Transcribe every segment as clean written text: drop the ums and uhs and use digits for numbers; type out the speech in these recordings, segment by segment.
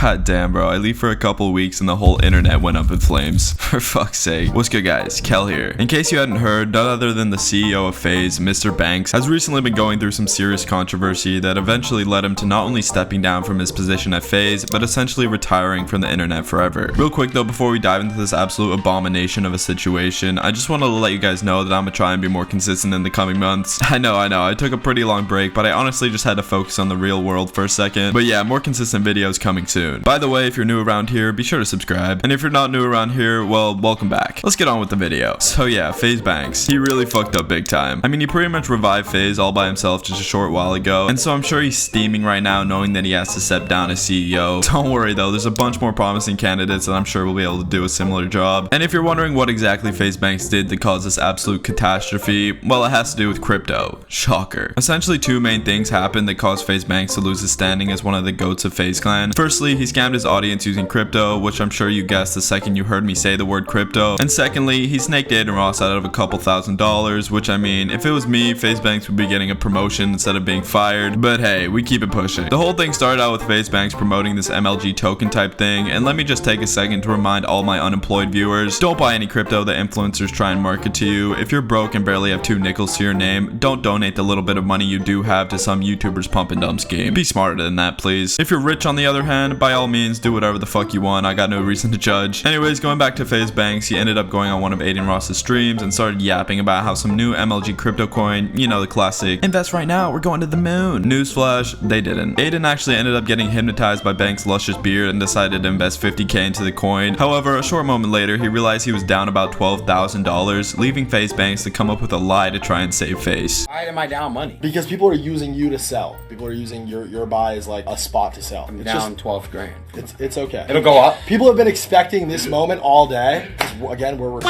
God damn, bro. I leave for a couple weeks and the whole internet went up in flames. For fuck's sake. What's good, guys? Kel here. In case you hadn't heard, none other than the CEO of FaZe, Mr. Banks, has recently been going through some serious controversy that eventually led him to not only stepping down from his position at FaZe, but essentially retiring from the internet forever. Real quick though, before we dive into this absolute abomination of a situation, I just wanted to let you guys know that I'm gonna try and be more consistent in the coming months. I know, I took a pretty long break, but I honestly just had to focus on the real world for a second. But yeah, more consistent videos coming soon. By the way, if you're new around here, be sure to subscribe. And if you're not new around here, well, welcome back. Let's get on with the video. So yeah, FaZe Banks. He really fucked up big time. I mean, he pretty much revived FaZe all by himself just a short while ago. And so I'm sure he's steaming right now knowing that he has to step down as CEO. Don't worry though, there's a bunch more promising candidates that I'm sure will be able to do a similar job. And if you're wondering what exactly FaZe Banks did to cause this absolute catastrophe, well, it has to do with crypto. Shocker. Essentially, two main things happened that caused FaZe Banks to lose his standing as one of the goats of FaZe Clan. Firstly, he scammed his audience using crypto, which I'm sure you guessed the second you heard me say the word crypto. And secondly, he snaked Adin Ross out of a couple $1,000s, which I mean, if it was me, FaZe Banks would be getting a promotion instead of being fired. But hey, we keep it pushing. The whole thing started out with FaZe Banks promoting this MLG token type thing, and let me just take a second to remind all my unemployed viewers, don't buy any crypto that influencers try and market to you. If you're broke and barely have 2 nickels to your name, don't donate the little bit of money you do have to some YouTuber's pump and dump scheme. Be smarter than that, please. If you're rich on the other hand, by all means, do whatever the fuck you want. I got no reason to judge. Anyways, going back to FaZe Banks, he ended up going on one of Adin Ross's streams and started yapping about how some new MLG crypto coin, you know, the classic, invest right now, we're going to the moon. Newsflash, they didn't. Adin actually ended up getting hypnotized by Banks' luscious beard and decided to invest $50K into the coin. However, a short moment later, he realized he was down about $12,000, leaving FaZe Banks to come up with a lie to try and save face. Why am I down money? Because people are using you to sell. People are using your buy as like a spot to sell. I'm down 12 grand. It's okay. It'll go up. People have been expecting this moment all day. Again, we're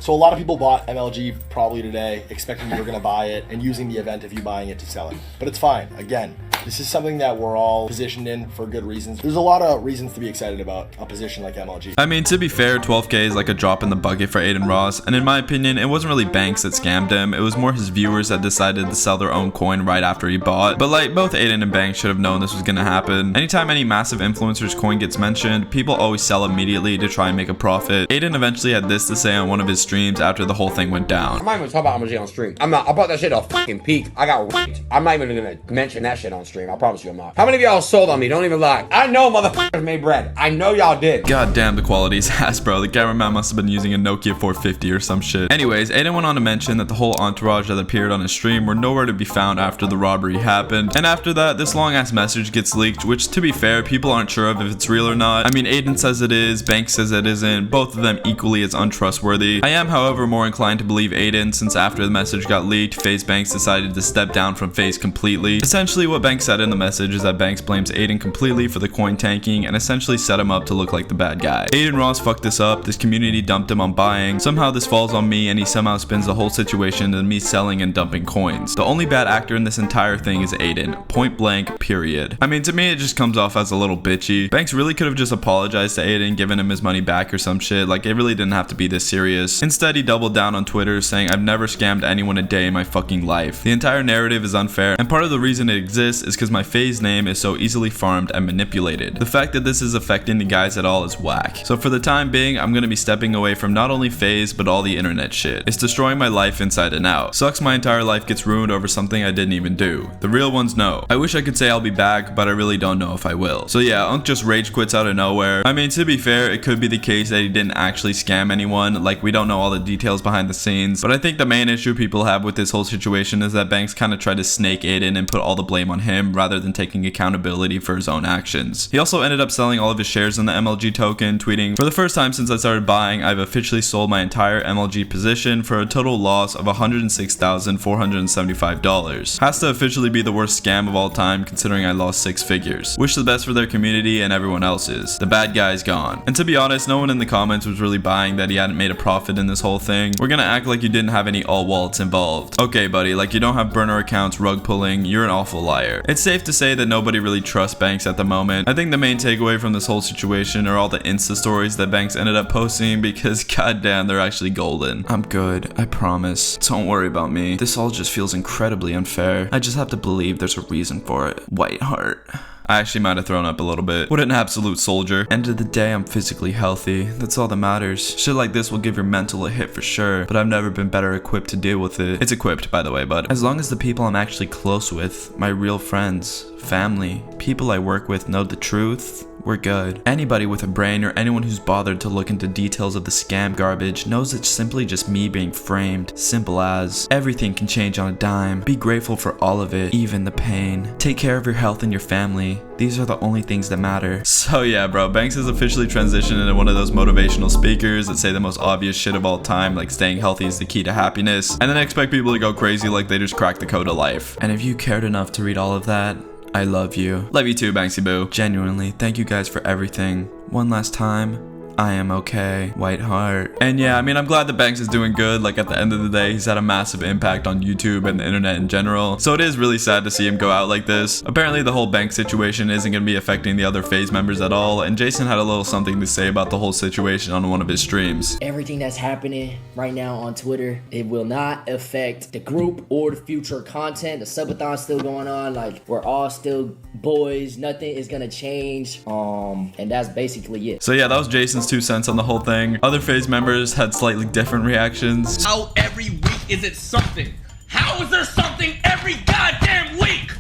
so a lot of people bought MLG probably today, expecting you were going to buy it and using the event of you buying it to sell it. But it's fine. Again, this is something that we're all positioned in for good reasons. There's a lot of reasons to be excited about a position like MLG. I mean, to be fair, 12K is like a drop in the bucket for Adin Ross, and in my opinion, it wasn't really Banks that scammed him, it was more his viewers that decided to sell their own coin right after he bought. But like, both Adin and Banks should have known this was gonna happen. Anytime any massive influencer's coin gets mentioned, people always sell immediately to try and make a profit. Adin eventually had this to say on one of his streams after the whole thing went down. I'm not even talking about MLG on stream. I bought that shit off fucking peak. I got raped. I'm not even gonna mention that shit on stream. I promise you I'm not. How many of y'all sold on me? Don't even lie. I know motherfuckers made bread. I know y'all did. God damn, the quality is ass, bro. The cameraman must have been using a Nokia 450 or some shit. Anyways, Adin went on to mention that the whole entourage that appeared on his stream were nowhere to be found after the robbery happened. And after that, this long ass message gets leaked, which to be fair, people aren't sure of if it's real or not. I mean, Adin says it is, Banks says it isn't, both of them equally as untrustworthy. I am, however, more inclined to believe Adin, since after the message got leaked, FaZe Banks decided to step down from FaZe completely. Essentially, what Banks said in the message is that Banks blames Adin completely for the coin tanking and essentially set him up to look like the bad guy. Adin Ross fucked this up, this community dumped him on buying, somehow this falls on me and he somehow spins the whole situation into me selling and dumping coins. The only bad actor in this entire thing is Adin, point blank, period. I mean, to me it just comes off as a little bitchy. Banks really could have just apologized to Adin, given him his money back or some shit, like it really didn't have to be this serious. Instead, he doubled down on Twitter saying, I've never scammed anyone a day in my fucking life. The entire narrative is unfair, and part of the reason it exists is because my FaZe name is so easily farmed and manipulated. The fact that this is affecting the guys at all is whack. So for the time being, I'm gonna be stepping away from not only FaZe, but all the internet shit. It's destroying my life inside and out. Sucks my entire life gets ruined over something I didn't even do. The real ones know. I wish I could say I'll be back, but I really don't know if I will. So yeah, Unk just rage quits out of nowhere. I mean, to be fair, it could be the case that he didn't actually scam anyone, like we don't know all the details behind the scenes, but I think the main issue people have with this whole situation is that Banks kind of tried to snake Adin and put all the blame on him rather than taking accountability for his own actions. He also ended up selling all of his shares in the MLG token, tweeting, for the first time since I started buying, I've officially sold my entire MLG position for a total loss of $106,475. Has to officially be the worst scam of all time considering I lost 6 figures. Wish the best for their community and everyone else's. The bad guy's gone. And to be honest, no one in the comments was really buying that he hadn't made a profit in this whole thing. We're gonna act like you didn't have any alt wallets involved. Okay buddy, like you don't have burner accounts, rug pulling, you're an awful liar. It's safe to say that nobody really trusts Banks at the moment. I think the main takeaway from this whole situation are all the Insta stories that Banks ended up posting because goddamn, they're actually golden. I'm good, I promise. Don't worry about me. This all just feels incredibly unfair. I just have to believe there's a reason for it. White heart. I actually might have thrown up a little bit. What an absolute soldier. End of the day, I'm physically healthy. That's all that matters. Shit like this will give your mental a hit for sure, but I've never been better equipped to deal with it. It's equipped, by the way, but as long as the people I'm actually close with, my real friends, family, people I work with know the truth, we're good. Anybody with a brain or anyone who's bothered to look into details of the scam garbage knows it's simply just me being framed. Simple as. Everything can change on a dime. Be grateful for all of it, even the pain. Take care of your health and your family. These are the only things that matter. So yeah, bro, Banks has officially transitioned into one of those motivational speakers that say the most obvious shit of all time, like staying healthy is the key to happiness, and then expect people to go crazy like they just cracked the code of life. And if you cared enough to read all of that, I love you. Love you too, Banksy Boo. Genuinely, thank you guys for everything. One last time, I am okay. White heart. And yeah, I mean, I'm glad that Banks is doing good. Like, at the end of the day, he's had a massive impact on YouTube and the internet in general. So it is really sad to see him go out like this. Apparently, the whole Banks situation isn't going to be affecting the other FaZe members at all. And Jason had a little something to say about the whole situation on one of his streams. Everything that's happening right now on Twitter, it will not affect the group or the future content. The subathon's still going on. Like, we're all still boys. Nothing is going to change. And that's basically it. So yeah, that was Jason's 2 cents on the whole thing. Other FaZe members had slightly different reactions. How every week is it something? How is there something every goddamn week?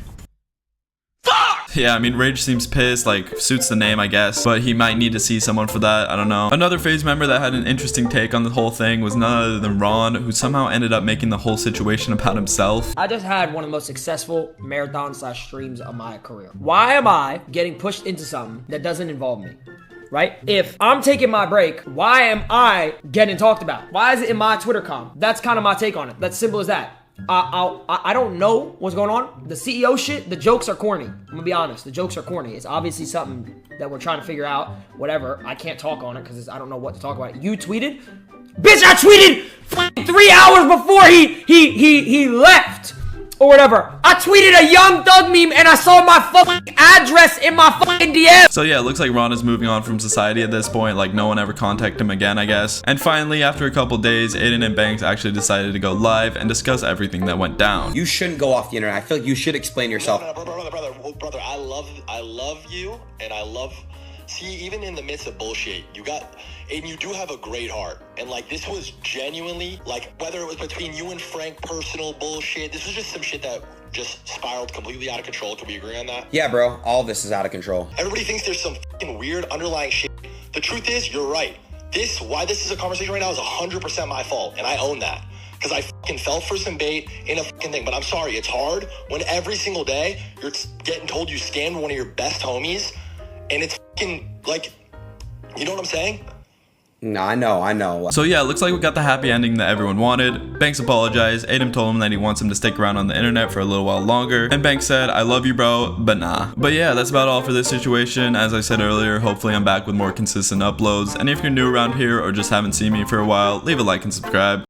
Fuck! Yeah, I mean, Rage seems pissed, like, suits the name, I guess, but he might need to see someone for that, I don't know. Another FaZe member that had an interesting take on the whole thing was none other than Ron, who somehow ended up making the whole situation about himself. I just had one of the most successful marathon/streams of my career. Why am I getting pushed into something that doesn't involve me? Right? If I'm taking my break, why am I getting talked about? Why is it in my Twitter com? That's kind of my take on it. That's simple as that. I don't know what's going on. The CEO shit, the jokes are corny. I'm gonna be honest. The jokes are corny. It's obviously something that we're trying to figure out. Whatever. I can't talk on it because I don't know what to talk about. You tweeted? Bitch, I tweeted 3 hours before he left. Or whatever. I tweeted a Young Thug meme and I saw my fucking address in my fucking DM. So yeah, it looks like Ron is moving on from society at this point. Like, no one ever contacted him again, I guess. And finally, after a couple days, Adin and Banks actually decided to go live and discuss everything that went down. You shouldn't go off the internet. I feel like you should explain yourself. Brother, I love you, and I love. See, even in the midst of bullshit, and you do have a great heart. And like, this was genuinely, like, whether it was between you and Frank, personal bullshit, this was just some shit that just spiraled completely out of control. Can we agree on that? Yeah, bro. All of this is out of control. Everybody thinks there's some fucking weird underlying shit. The truth is, you're right. Why this is a conversation right now is 100% my fault, and I own that. Because I fucking fell for some bait in a fucking thing. But I'm sorry, it's hard when every single day you're getting told you scammed one of your best homies, and it's fucking, like, you know what I'm saying? No, I know. So yeah, it looks like we got the happy ending that everyone wanted. Banks apologized. Adin told him that he wants him to stick around on the internet for a little while longer. And Banks said, I love you, bro, but nah. But yeah, that's about all for this situation. As I said earlier, hopefully I'm back with more consistent uploads. And if you're new around here or just haven't seen me for a while, leave a like and subscribe.